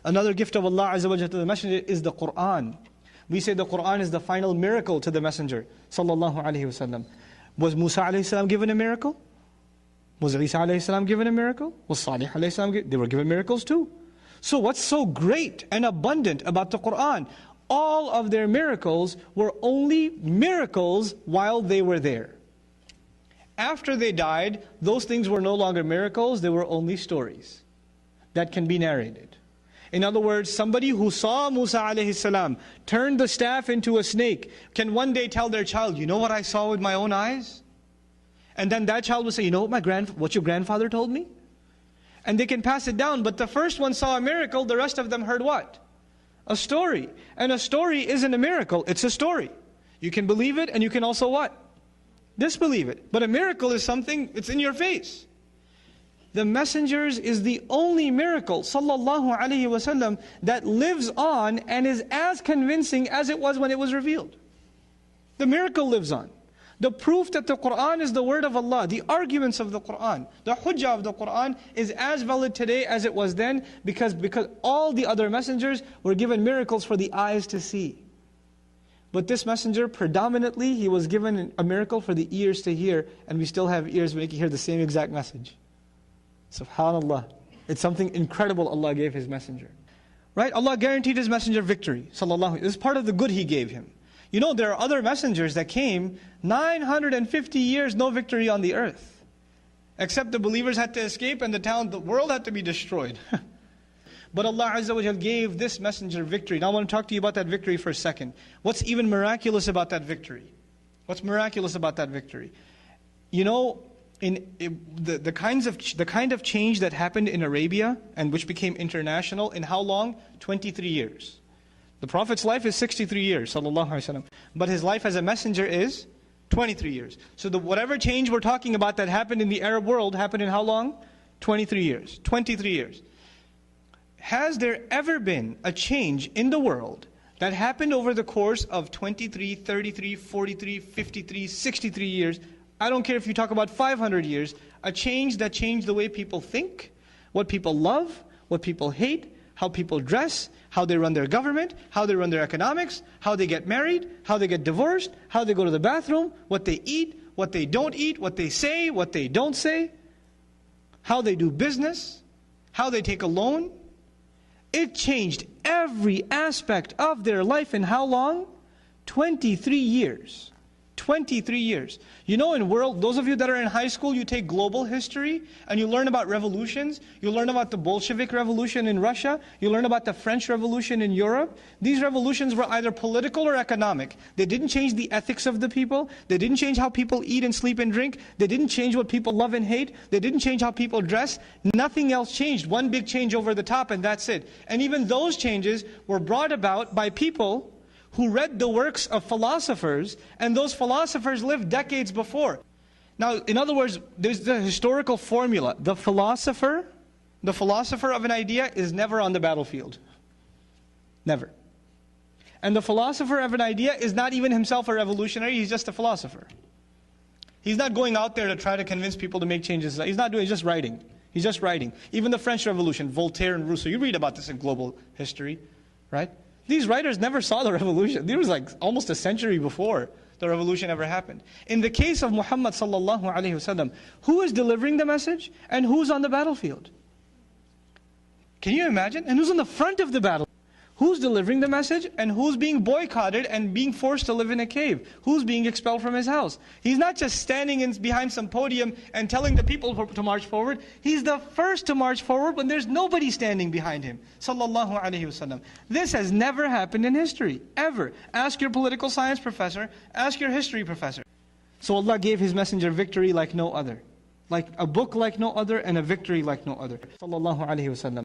Another gift of Allah Azza wa Jalla to the Messenger is the Qur'an. We say the Qur'an is the final miracle to the Messenger sallallahu alaihi wasallam. Was Musa alayhi salam given a miracle? Was Isa alayhi salam given a miracle? Was Salih alayhi salam given? They were given miracles too. So what's so great and abundant about the Qur'an? All of their miracles were only miracles while they were there. After they died, those things were no longer miracles, they were only stories that can be narrated. In other words, somebody who saw Musa alayhi salam turn the staff into a snake can one day tell their child, you know what I saw with my own eyes? And then that child will say, you know what your grandfather told me? And they can pass it down, but the first one saw a miracle, the rest of them heard what? A story. And a story isn't a miracle, it's a story. You can believe it and you can also what? Disbelieve it. But a miracle is something, it's in your face. The Messengers is the only miracle, sallallahu alaihi wasallam, that lives on and is as convincing as it was when it was revealed. The miracle lives on. The proof that the Qur'an is the word of Allah, the arguments of the Qur'an, the hujjah of the Qur'an is as valid today as it was then because all the other messengers were given miracles for the eyes to see. But this messenger, predominantly, he was given a miracle for the ears to hear, and we still have ears where we can hear the same exact message. SubhanAllah. It's something incredible Allah gave His messenger. Right? Allah guaranteed His messenger victory. Sallallahu. This is part of the good He gave him. You know, there are other messengers that came 950 years, no victory on the earth. Except the believers had to escape and the world had to be destroyed. But Allah Azza wa Jal gave this messenger victory. Now I want to talk to you about that victory for a second. What's even miraculous about that victory? What's miraculous about that victory? You know, the kind of change that happened in Arabia and which became international in how long? 23 years. The Prophet's life is 63 years, sallallahu alaihi wasallam. But his life as a messenger is 23 years. So whatever change we're talking about that happened in the Arab world happened in how long? 23 years. 23 years. Has there ever been a change in the world that happened over the course of 23, 33, 43, 53, 63 years? I don't care if you talk about 500 years. A change that changed the way people think, what people love, what people hate, how people dress, how they run their government, how they run their economics, how they get married, how they get divorced, how they go to the bathroom, what they eat, what they don't eat, what they say, what they don't say, how they do business, how they take a loan. It changed every aspect of their life in how long? 23 years. 23 years. You know, those of you that are in high school, you take global history and you learn about revolutions. You learn about the Bolshevik Revolution in Russia. You learn about the French Revolution in Europe. These revolutions were either political or economic. They didn't change the ethics of the people. They didn't change how people eat and sleep and drink. They didn't change what people love and hate. They didn't change how people dress. Nothing else changed. One big change over the top and that's it. And even those changes were brought about by people who read the works of philosophers, and those philosophers lived decades before. Now, in other words, there's the historical formula. The philosopher of an idea is never on the battlefield. Never. And the philosopher of an idea is not even himself a revolutionary, he's just a philosopher. He's not going out there to try to convince people to make changes. He's just writing. He's just writing. Even the French Revolution, Voltaire and Rousseau, you read about this in global history, right? These writers never saw the revolution. It was like almost a century before the revolution ever happened. In the case of Muhammad sallallahu alaihi wasallam, who is delivering the message and who's on the battlefield? Can you imagine? And who's on the front of the battle? Who's delivering the message and who's being boycotted and being forced to live in a cave? Who's being expelled from his house? He's not just standing behind some podium and telling the people to march forward. He's the first to march forward when there's nobody standing behind him. Sallallahu alaihi wasallam. This has never happened in history, ever. Ask your political science professor, ask your history professor. So Allah gave His messenger victory like no other. Like a book like no other and a victory like no other. Sallallahu alaihi wasallam.